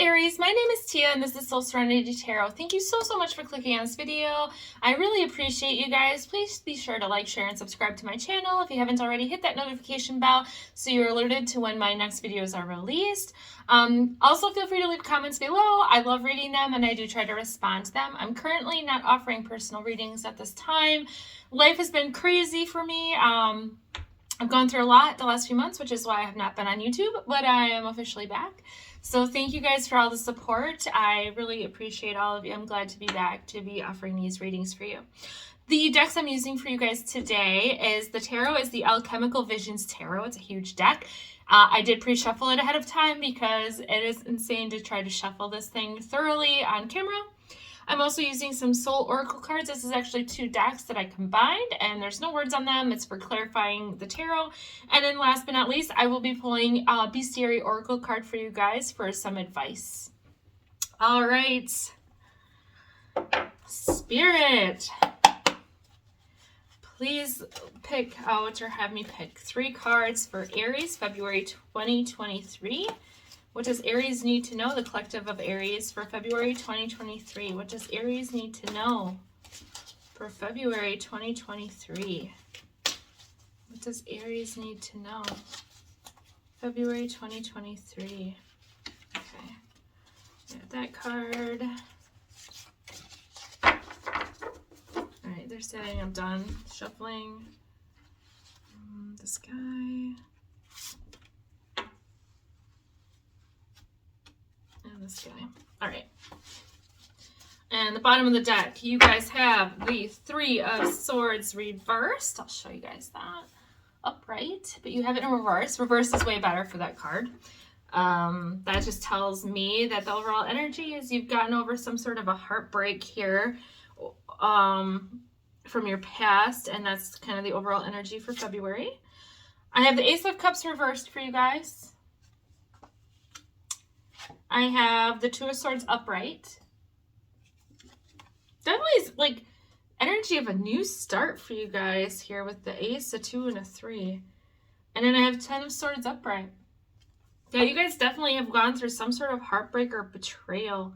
Aries, my name is Tia and this is Soul Serenity Tarot. Thank you so much for clicking on this video. I really appreciate you guys. Please be sure to like, share, and subscribe to my channel. If you haven't already, hit that notification bell so you're alerted to when my next videos are released. Also, feel free to leave comments below. I love reading them and I do try to respond to them. I'm currently not offering personal readings at this time. Life has been crazy for me. I've gone through a lot the last few months, which is why I have not been on YouTube, but I am officially back. So thank you guys for all the support. I really appreciate all of you. I'm glad to be back to be offering these readings for you. The decks I'm using for you guys today is the tarot is the Alchemical Visions Tarot. It's a huge deck. I did pre-shuffle it ahead of time because it is insane to try to shuffle this thing thoroughly on camera. I'm also using some Soul Oracle cards. This is actually 2 decks that I combined, and there's no words on them. It's for clarifying the tarot. And then last but not least, I will be pulling a Bestiary Oracle card for you guys for some advice. All right. Spirit, please pick out or have me pick 3 cards for Aries, February 2023. What does Aries need to know? The collective of Aries for February 2023. What does Aries need to know for February 2023? What does Aries need to know? February 2023. Okay. Got that card. Alright, they're saying I'm done shuffling. This guy. And this guy. All right. And the bottom of the deck, you guys have the 3 of Swords reversed. I'll show you guys that. Upright, but you have it in reverse. Reverse is way better for that card. That just tells me that the overall energy is you've gotten over some sort of a heartbreak here from your past, and that's kind of the overall energy for February. I have the Ace of Cups reversed for you guys. I have the 2 of Swords upright. Definitely is like energy of a new start for you guys here with the Ace, a 2, and a 3. And then I have 10 of Swords upright. Yeah, you guys definitely have gone through some sort of heartbreak or betrayal.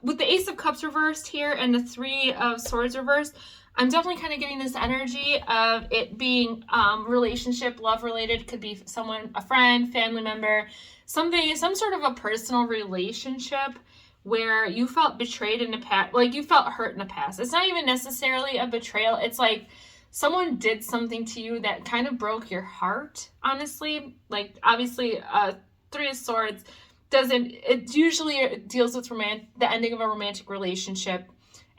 With the Ace of Cups reversed here and the 3 of Swords reversed, I'm definitely kind of getting this energy of it being relationship, love related. Could be someone, a friend, family member, something, some sort of a personal relationship where you felt betrayed in the past, like you felt hurt in the past. It's not even necessarily a betrayal. It's like someone did something to you that kind of broke your heart, honestly. Like obviously 3 of Swords it usually deals with the ending of a romantic relationship.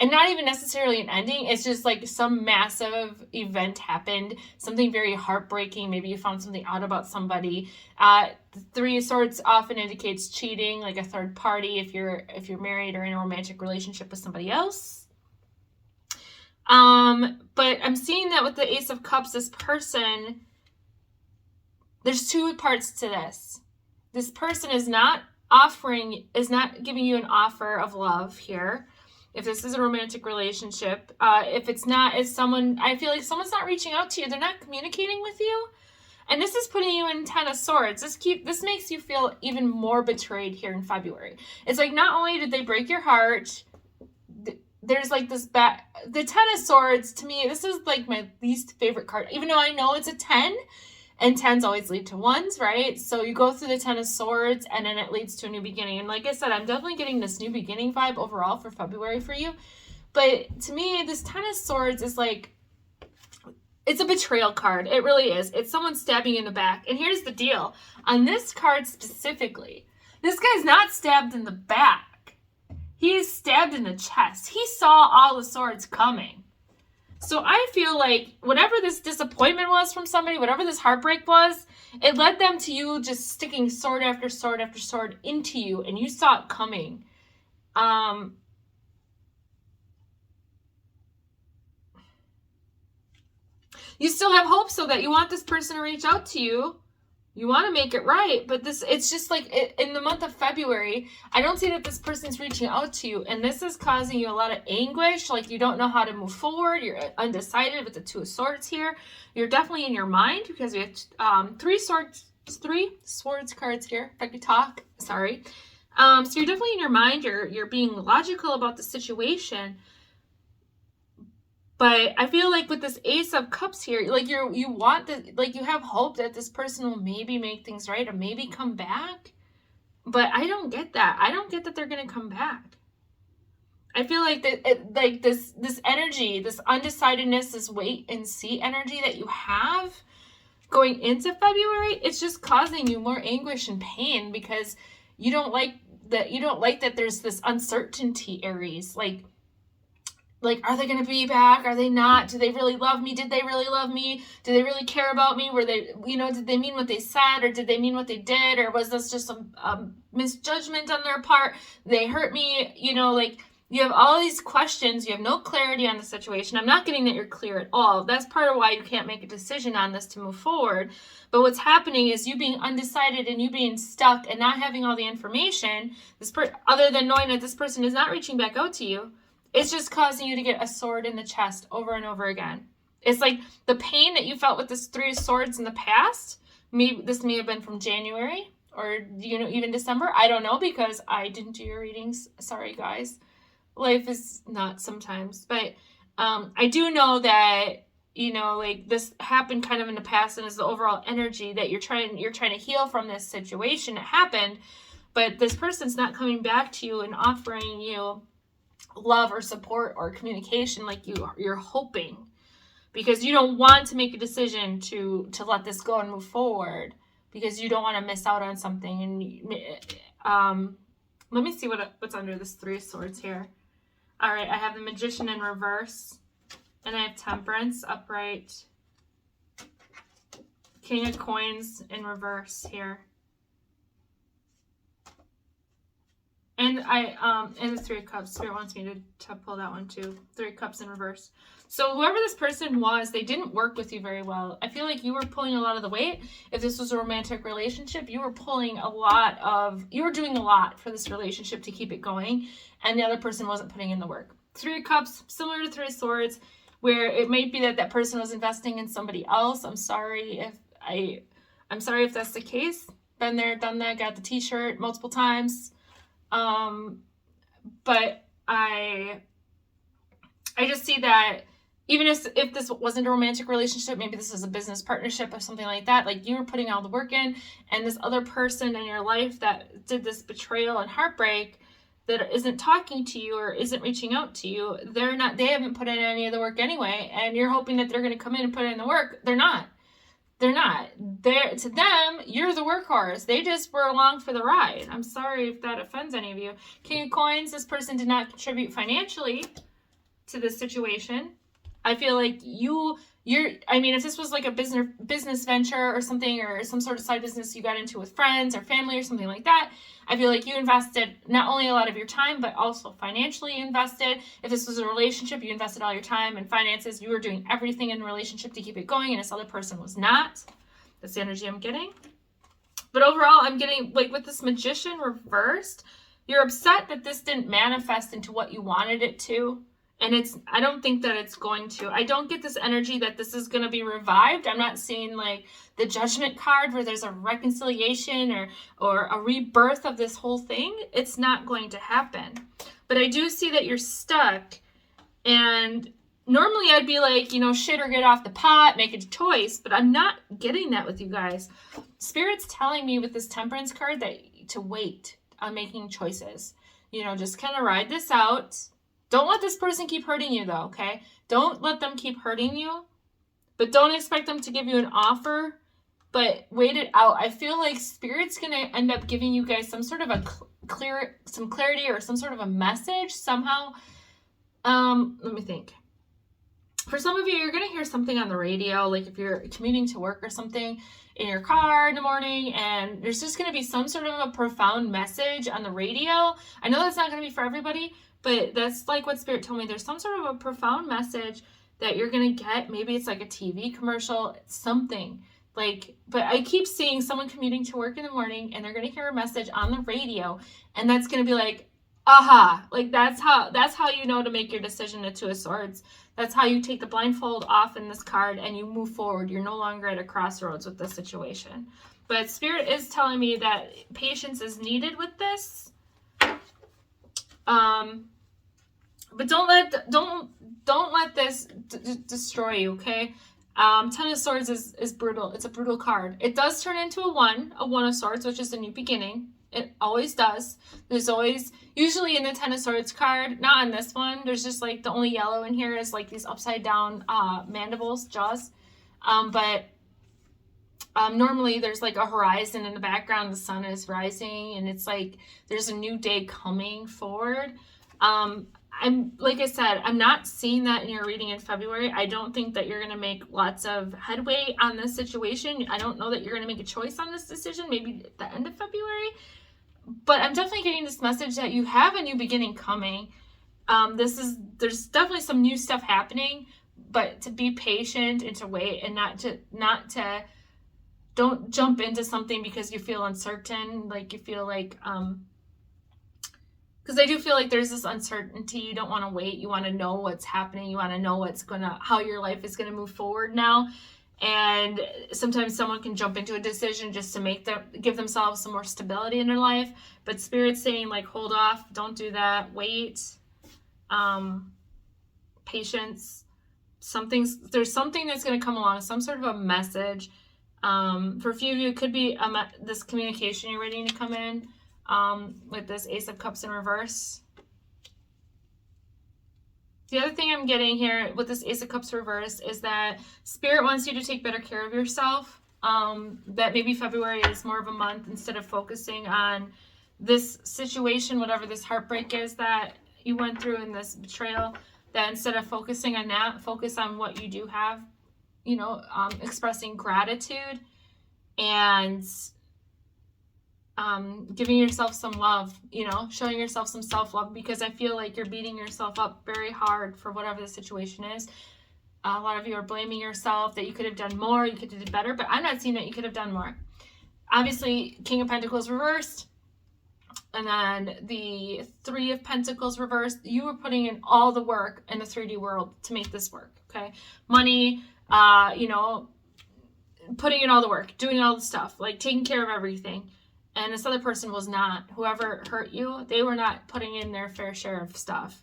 And not even necessarily an ending. It's just like some massive event happened. Something very heartbreaking. Maybe you found something out about somebody. The 3 of Swords often indicates cheating, like a third party if you're married or in a romantic relationship with somebody else. But I'm seeing that with the Ace of Cups, this person, there's 2 parts to this. This person is not giving you an offer of love here. If this is a romantic relationship, if it's not, it's someone, I feel like someone's not reaching out to you. They're not communicating with you. And this is putting you in 10 of Swords. This makes you feel even more betrayed here in February. It's like, not only did they break your heart, there's like this the 10 of Swords, to me, this is like my least favorite card. Even though I know it's a 10, and 10s always lead to 1s, right? So you go through the 10 of Swords, and then it leads to a new beginning. And like I said, I'm definitely getting this new beginning vibe overall for February for you. But to me, this 10 of Swords is like, it's a betrayal card. It really is. It's someone stabbing you in the back. And here's the deal. On this card specifically, this guy's not stabbed in the back. He is stabbed in the chest. He saw all the swords coming. So I feel like whatever this disappointment was from somebody, whatever this heartbreak was, it led them to you just sticking sword after sword after sword into you, and you saw it coming. You still have hope so that you want this person to reach out to you. You want to make it right, but it's just like in the month of February, I don't see that this person's reaching out to you, and this is causing you a lot of anguish, like you don't know how to move forward, you're undecided with the 2 of Swords here. You're definitely in your mind because we have 3 swords There's 3 Swords cards here, if I could talk. Sorry. So you're definitely in your mind, you're being logical about the situation. But I feel like with this Ace of Cups here, like you want that, like you have hope that this person will maybe make things right or maybe come back. But I don't get that. I don't get that they're going to come back. I feel like that, like this energy, this undecidedness, this wait and see energy that you have going into February, it's just causing you more anguish and pain because you don't like that there's this uncertainty, Aries. Like, are they going to be back? Are they not? Do they really love me? Did they really love me? Do they really care about me? Were they, did they mean what they said, or did they mean what they did? Or was this just a misjudgment on their part? They hurt me, like you have all these questions. You have no clarity on the situation. I'm not getting that you're clear at all. That's part of why you can't make a decision on this to move forward. But what's happening is you being undecided and you being stuck and not having all the information, other than knowing that this person is not reaching back out to you, it's just causing you to get a sword in the chest over and over again. It's like the pain that you felt with this 3 of Swords in the past. This may have been from January or, even December. I don't know because I didn't do your readings. Sorry, guys. Life is not sometimes. But I do know that, like this happened kind of in the past, and is the overall energy that you're trying to heal from this situation. It happened, but this person's not coming back to you and offering you love or support or communication like you're hoping, because you don't want to make a decision to let this go and move forward because you don't want to miss out on something. And let me see what's under this 3 of Swords here. All right, I have the Magician in reverse, and I have Temperance upright, King of Coins in reverse here. And and the 3 of Cups. Spirit wants me to pull that one too. 3 of Cups in reverse. So whoever this person was, they didn't work with you very well. I feel like you were pulling a lot of the weight. If this was a romantic relationship, you were doing a lot for this relationship to keep it going, and the other person wasn't putting in the work. 3 of Cups, similar to 3 of Swords, where it might be that person was investing in somebody else. I'm sorry if that's the case. Been there, done that, got the t-shirt multiple times. But I just see that even if this wasn't a romantic relationship, maybe this is a business partnership or something like that, like you were putting all the work in, and this other person in your life that did this betrayal and heartbreak that isn't talking to you or isn't reaching out to you, they haven't put in any of the work anyway, and you're hoping that they're going to come in and put in the work. They're not. To them, you're the workhorse. They just were along for the ride. I'm sorry if that offends any of you. King of Coins, this person did not contribute financially to this situation. I feel like if this was like a business venture or something, or some sort of side business you got into with friends or family or something like that, I feel like you invested not only a lot of your time, but also financially invested. If this was a relationship, you invested all your time and finances. You were doing everything in the relationship to keep it going, and this other person was not. That's the energy I'm getting. But overall, I'm getting, like, with this Magician reversed, you're upset that this didn't manifest into what you wanted it to. And I don't think that it's going to. I don't get this energy that this is going to be revived. I'm not seeing like the Judgment card where there's a reconciliation or a rebirth of this whole thing. It's not going to happen. But I do see that you're stuck. And normally I'd be like, shit or get off the pot, make a choice. But I'm not getting that with you guys. Spirit's telling me with this Temperance card that to wait on making choices. Just kind of ride this out. Don't let this person keep hurting you, though, okay? Don't let them keep hurting you, but don't expect them to give you an offer, but wait it out. I feel like Spirit's going to end up giving you guys some sort of some clarity or some sort of a message somehow. Let me think. For some of you, you're going to hear something on the radio, like if you're commuting to work or something in your car in the morning, and there's just going to be some sort of a profound message on the radio. I know that's not going to be for everybody, but that's like what Spirit told me. There's some sort of a profound message that you're going to get. Maybe it's like a TV commercial, something. But I keep seeing someone commuting to work in the morning, and they're going to hear a message on the radio, and that's going to be like, aha. Like that's how you know to make your decision to 2 of Swords. That's how you take the blindfold off in this card and you move forward. You're no longer at a crossroads with this situation. But Spirit is telling me that patience is needed with this. But don't let this destroy you, okay? Ten of Swords is brutal. It's a brutal card. It does turn into a One of Swords, which is a new beginning. It always does. There's always, usually in the Ten of Swords card, not on this one, there's just like the only yellow in here is like these upside down mandibles, jaws. But normally there's like a horizon in the background, the sun is rising, and it's like there's a new day coming forward. I'm, like I said, I'm not seeing that in your reading in February. I don't think that you're going to make lots of headway on this situation. I don't know that you're going to make a choice on this decision, maybe at the end of February. But I'm definitely getting this message that you have a new beginning coming. There's definitely some new stuff happening, but to be patient and to wait, and don't jump into something because you feel uncertain, like you feel like, because I do feel like there's this uncertainty. You don't want to wait. You want to know what's happening. You want to know how your life is going to move forward now. And sometimes someone can jump into a decision just to give themselves some more stability in their life. But Spirit's saying, like, hold off. Don't do that. Wait. Patience. There's something that's going to come along. Some sort of a message. For a few of you, it could be this communication you're waiting to come in. With this Ace of Cups in reverse. The other thing I'm getting here with this Ace of Cups reverse is that Spirit wants you to take better care of yourself. That maybe February is more of a month instead of focusing on this situation, whatever this heartbreak is that you went through in this betrayal, that instead of focusing on that, focus on what you do have, expressing gratitude and giving yourself some love, showing yourself some self-love, because I feel like you're beating yourself up very hard for whatever the situation is. A lot of you are blaming yourself that you could have done more, you could have done better, but I'm not seeing that you could have done more. Obviously, King of Pentacles reversed, and then the Three of Pentacles reversed. You were putting in all the work in the 3D world to make this work, okay? Money, putting in all the work, doing all the stuff, like taking care of everything. And this other person was not. Whoever hurt you, they were not putting in their fair share of stuff.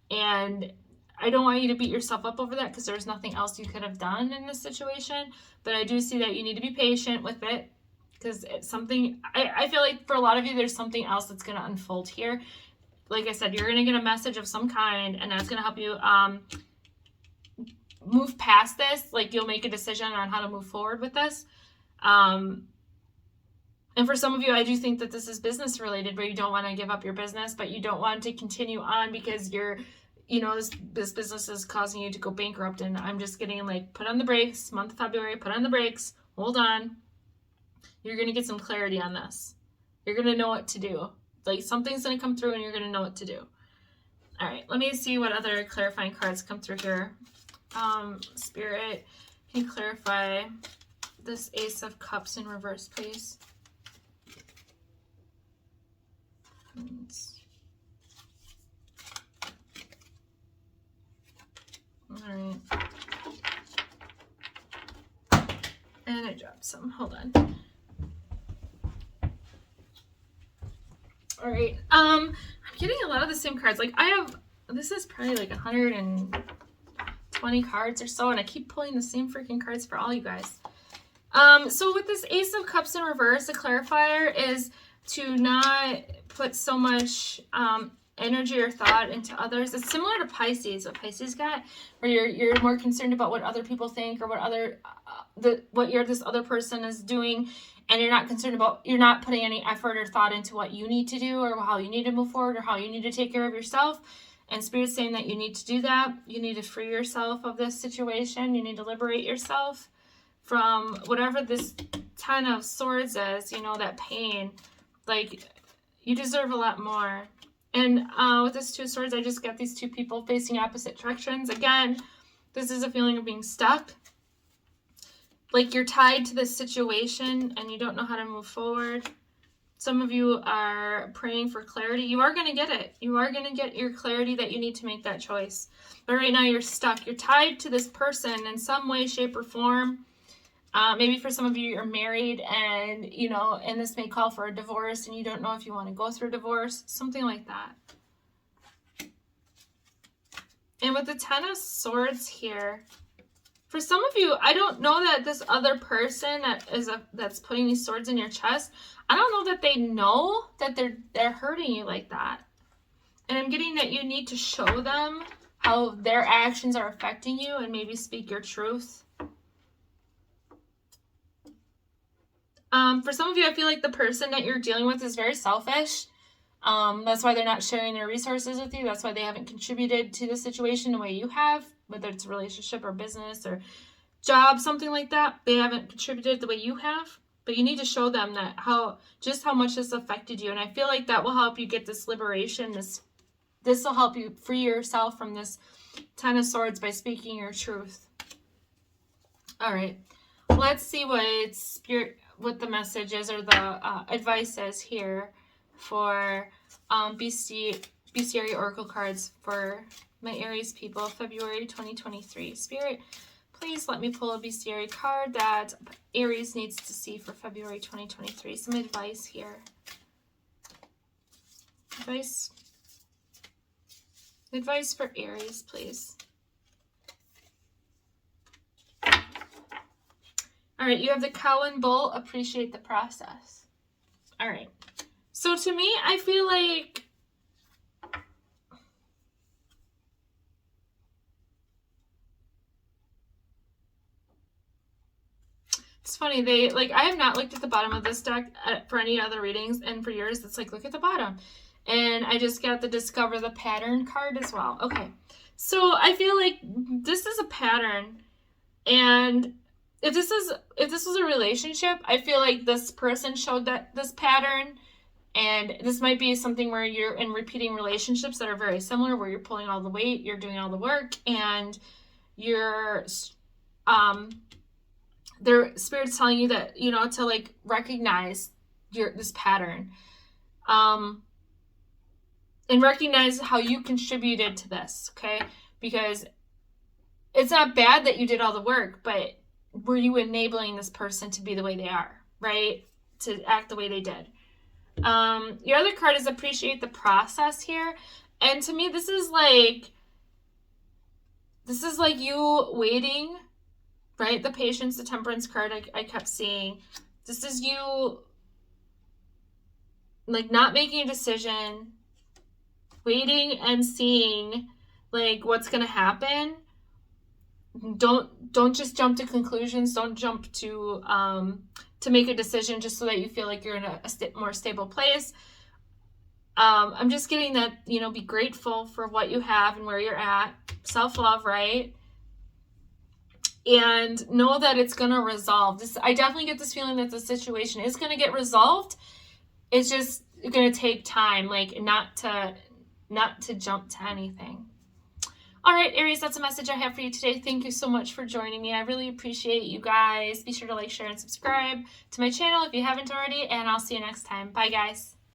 And I don't want you to beat yourself up over that, because there's nothing else you could have done in this situation. But I do see that you need to be patient with it, because it's something, I feel like for a lot of you, there's something else that's going to unfold here. Like I said, you're going to get a message of some kind, and that's going to help you move past this. Like, you'll make a decision on how to move forward with this. And for some of you, I do think that this is business related, where you don't want to give up your business, but you don't want to continue on because this business is causing you to go bankrupt. And I'm just getting like, put on the brakes, month of February, put on the brakes, hold on. You're going to get some clarity on this. You're going to know what to do. Like, something's going to come through and you're going to know what to do. All right, let me see what other clarifying cards come through here. Spirit, can you clarify this Ace of Cups in reverse, please? All right. And I dropped some. Hold on. All right. I'm getting a lot of the same cards. Like, this is probably like 120 cards or so, and I keep pulling the same freaking cards for all you guys. So with this Ace of Cups in reverse, the clarifier is to not put so much energy or thought into others. It's similar to Pisces, what Pisces got, where you're more concerned about what other people think, or what this other person is doing, and you're not putting any effort or thought into what you need to do, or how you need to move forward, or how you need to take care of yourself. And Spirit's saying that you need to do that. You need to free yourself of this situation. You need to liberate yourself from whatever this Ten of Swords is, that pain. Like, you deserve a lot more. And with this Two of Swords, I just got these two people facing opposite directions. Again, this is a feeling of being stuck. Like, you're tied to this situation and you don't know how to move forward. Some of you are praying for clarity. You are going to get it. You are going to get your clarity that you need to make that choice. But right now you're stuck. You're tied to this person in some way, shape, or form. Maybe for some of you, you're married and, you know, and this may call for a divorce and you don't know if you want to go through a divorce, something like that. And with the Ten of Swords here, for some of you, I don't know that this other person that's putting these swords in your chest, I don't know that they know that they're hurting you like that. And I'm getting that you need to show them how their actions are affecting you and maybe speak your truth. For some of you, I feel like the person that you're dealing with is very selfish. That's why they're not sharing their resources with you. That's why they haven't contributed to the situation the way you have, whether it's a relationship or business or job, something like that. They haven't contributed the way you have, but you need to show them that how much this affected you. And I feel like that will help you get this liberation. This will help you free yourself from this Ten of Swords by speaking your truth. All right, let's see what the message is or the advice is here for bestiary oracle cards for my Aries people, February 2023. Spirit, please let me pull a bestiary card that Aries needs to see for February 2023. Some advice here. Advice for Aries, please. All right, you have the Cow and Bull. Appreciate the process. All right. So to me, I feel like it's funny. I have not looked at the bottom of this deck for any other readings, and for yours, it's like, look at the bottom. And I just got the Discover the Pattern card as well. Okay. So I feel like this is a pattern, and if this was a relationship, I feel like this person showed this pattern. And this might be something where you're in repeating relationships that are very similar, where you're pulling all the weight, you're doing all the work, and their spirit's telling you that, you know, to like recognize this pattern, and recognize how you contributed to this, okay? Because it's not bad that you did all the work, but were you enabling this person to be the way they are, right? To act the way they did. Your other card is Appreciate the Process here. And to me, this is like you waiting, right? The Patience, the Temperance card I kept seeing. This is you like not making a decision, waiting and seeing like what's going to happen. Don't just jump to conclusions. Don't jump to make a decision just so that you feel like you're in a more stable place. I'm just getting that, you know, be grateful for what you have and where you're at. Self-love, right? And know that it's going to resolve. I definitely get this feeling that the situation is going to get resolved. It's just going to take time, like not to jump to anything. All right, Aries, that's a message I have for you today. Thank you so much for joining me. I really appreciate you guys. Be sure to like, share, and subscribe to my channel if you haven't already, and I'll see you next time. Bye, guys.